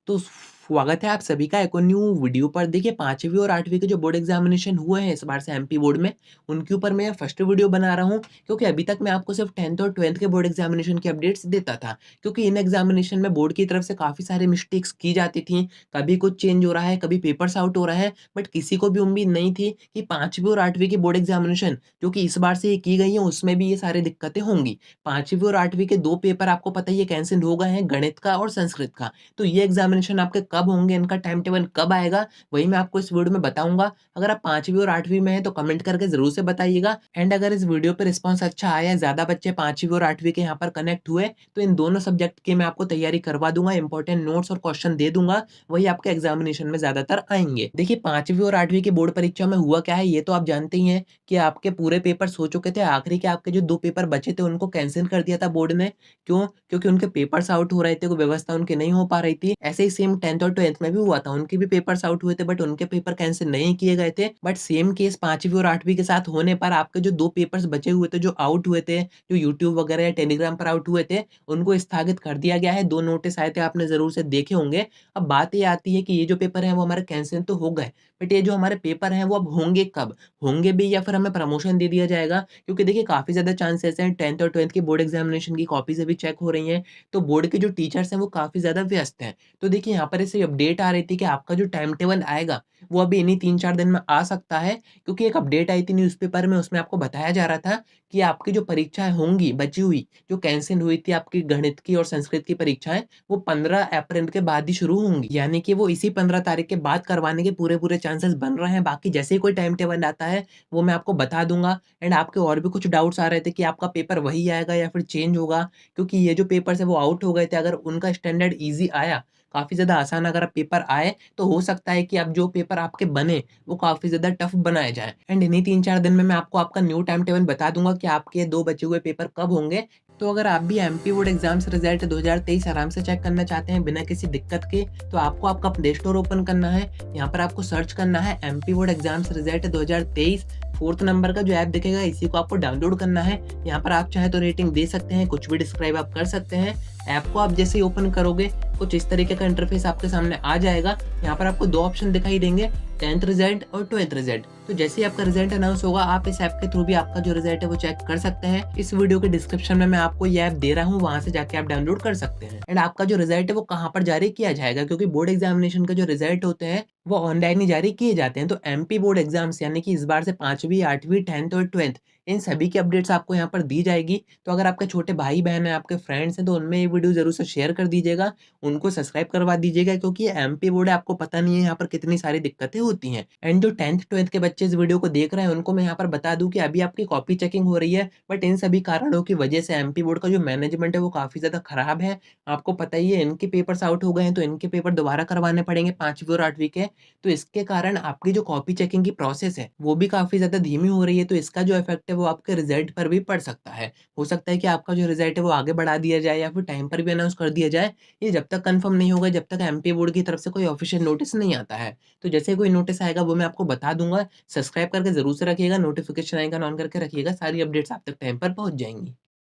तो स्वागत है आप सभी का एक और न्यू वीडियो पर। देखिए 5वीं और 8वीं के जो बोर्ड एग्जामिनेशन हुए हैं इस बार से एमपी बोर्ड में, उनके ऊपर मैं फर्स्ट वीडियो बना रहा हूँ, क्योंकि अभी तक मैं आपको सिर्फ 10th और 12th के बोर्ड एग्जामिनेशन की अपडेट्स देता था। क्योंकि इन एग्जामिनेशन में बोर्ड की तरफ से काफ़ी सारी मिस्टेक्स की जाती थी, कभी कुछ चेंज हो रहा है, कभी पेपर्स आउट हो रहा है, बट किसी को भी उम्मीद नहीं थी कि 5वीं और 8वीं की बोर्ड एग्जामिनेशन जो कि इस बार से ये की गई है उसमें भी ये सारी दिक्कतें होंगी। 5वीं और 8वीं के 2 पेपर आपको पता ही है कैंसिल हो गए हैं, गणित का और संस्कृत का। तो ये एग्जामिनेशन आपके कब होंगे, इनका टाइम टेबल कब आएगा, वही मैं आपको इस वीडियो में बताऊंगा। अगर आप 5वीं और 8वीं में हैं तो कमेंट करके जरूर से बताइएगा। एंड अगर इस वीडियो पे रिस्पांस अच्छा आया, ज्यादा बच्चे 5वीं और 8वीं के यहाँ पर कनेक्ट हुए, तो इन दोनों सब्जेक्ट की मैं आपको तैयारी करवा दूंगा, इंपॉर्टेंट नोट्स और क्वेश्चन दे दूंगा, वही आपके एग्जामिनेशन में ज्यादातर आएंगे। देखिए 5वीं और 8वीं की बोर्ड परीक्षा में हुआ क्या है ये तो आप जानते ही हैं कि आपके पूरे पेपर्स हो चुके थे, आखिरी के आपके जो 2 पेपर बचे थे उनको कैंसिल कर दिया था बोर्ड ने। क्यों? क्योंकि उनके पेपर्स आउट हो रहे थे, कोई व्यवस्था उनकी नहीं हो पा रही थी। ऐसे ही सेम 10th और 12th में भी हुआ था, उनके भी पेपर्स आउट हुए थे, बट उनके पेपर कैंसिल नहीं किए गए थे। बट सेम केस 5वीं और 8वीं के साथ होने पर आपके जो 2 पेपर्स बचे हुए थे, जो आउट हुए थे, जो यूट्यूब वगैरह या टेलीग्राम पर आउट हुए थे, उनको स्थगित कर दिया गया है। 2 नोटिस आए थे, आपने ज़रूर से देखे होंगे। अब बात ये आती है कि ये जो पेपर हैं वो हमारे कैंसल तो हो गए, बट ये जो हमारे पेपर हैं वो अब होंगे कब? होंगे भी या फिर हमें प्रमोशन दे दिया जाएगा? क्योंकि देखिए काफ़ी ज़्यादा चांसेस हैं, 10th और 12th की बोर्ड एग्जामिनेशन की कॉपीज़ अभी चेक हो रही हैं, तो बोर्ड के जो टीचर्स हैं वो काफ़ी ज़्यादा व्यस्त हैं। तो देखिए यहाँ पर ऐसे अपडेट आ रही थी कि आपका जो टाइम टेबल आएगा, वो अभी इन्हीं 3-4 दिन में आ सकता है। क्योंकि एक अपडेट आई थी न्यूज़पेपर में, उसमें आपको बताया जा रहा था कि आपकी जो परीक्षाएँ होंगी बची हुई, जो कैंसल हुई थी आपकी गणित की और संस्कृत की परीक्षाएँ, वो 15 अप्रैल के बाद ही शुरू होंगी। यानी कि वो इसी 15 तारीख के बाद करवाने के पूरे-पूरे चांसेस बन रहे हैं। बाकी जैसे ही कोई टाइम टेबल आता है, वो मैं आपको बता दूँगा। एंड आपके और भी कुछ डाउट्स आ रहे थे कि आपका पेपर वही आएगा या फिर चेंज होगा, क्योंकि ये जो पेपर्स हैं वो आउट हो गए थे। अगर उनका स्टैंडर्ड ईज़ी आया, काफ़ी ज़्यादा आसान अगर आप पेपर आए, तो हो सकता है कि अब जो पेपर आपके बने, वो काफ़ी ज़्यादा टफ बनाए जाएँ। एंड इन्हीं 3-4 दिन में मैं आपको आपका न्यू टाइम टेबल बता दूँगा कि आपके 2 बचे हुए पेपर कब होंगे। तो अगर आप भी एमपी बोर्ड एग्ज़ाम्स रिज़ल्ट 2023 आराम से चेक करना चाहते हैं बिना किसी दिक्कत के, तो आपको आपका प्ले स्टोर ओपन करना है। यहाँ पर आपको सर्च करना है MP board exams result 2023, 4th number का जो ऐप दिखेगा इसी को आपको डाउनलोड करना है। यहाँ पर आप चाहे तो रेटिंग दे सकते हैं, कुछ भी डिस्क्राइब आप कर सकते हैं। ऐप को आप जैसे ही ओपन करोगे, कुछ इस तरीके का इंटरफेस आपके सामने आ जाएगा। यहाँ पर आपको 2 ऑप्शन दिखाई देंगे, 10th रिजल्ट और 12th रिजल्ट। तो जैसे ही आपका रिजल्ट अनाउंस होगा, आप इस ऐप के थ्रू भी आपका जो रिजल्ट है वो चेक कर सकते हैं। इस वीडियो के डिस्क्रिप्शन में मैं आपको ये ऐप दे रहा हूँ, वहाँ से जाके आप डाउनलोड कर सकते हैं। एंड आपका जो रिजल्ट है वो कहाँ पर जारी किया जाएगा, क्योंकि बोर्ड एग्जामिनेशन के जो रिजल्ट होते हैं वो ऑनलाइन ही जारी किए जाते हैं। तो एमपी बोर्ड एग्जाम्स यानी कि इस बार से 5वीं, 8वीं, 10th और 12th, इन सभी की अपडेट्स आपको यहाँ पर दी जाएगी। तो अगर आपके छोटे भाई-बहन हैं, आपके फ्रेंड्स हैं, तो उनमें ये वीडियो ज़रूर से शेयर कर दीजिएगा, उनको सब्सक्राइब करवा दीजिएगा, क्योंकि ये एमपी बोर्ड है, आपको पता नहीं है यहाँ पर कितनी सारी दिक्कतें होती हैं। एंड जो 10th 12th के बच्चे इस वीडियो को देख रहे हैं, उनको मैं यहाँ पर बता दूँ कि अभी आपकी कॉपी चेकिंग हो रही है, बट इन सभी कारणों की वजह से एमपी बोर्ड का जो मैनेजमेंट है वो काफ़ी ज़्यादा खराब है। आपको पता ही है इनके पेपर्स आउट हो गए हैं, तो इनके पेपर दोबारा करवाने पड़ेंगे 5वीं और 8वीं के। तो इसके कारण आपकी जो कॉपी चेकिंग की प्रोसेस है, वो भी काफ़ी ज़्यादा धीमी हो रही है, तो इसका जो इफ़ेक्ट है वो आपके रिज़ल्ट पर भी पड़ सकता है। हो सकता है कि आपका जो रिज़ल्ट है वो आगे बढ़ा दिया जाए या फिर टाइम पर भी अनाउंस कर दिया जाए। ये जब तक कन्फर्म नहीं होगा, जब तक एमपी बोर्ड की तरफ से कोई ऑफिशियल नोटिस नहीं आता है। तो जैसे ही कोई नोटिस आएगा वो मैं आपको बता दूँगा। सब्सक्राइब करके ज़रूर से रखिएगा, नोटिफ़िकेशन आइकन ऑन करके रखिएगा, सारी अपडेट्स आप तक टाइम पर पहुँच जाएँगी।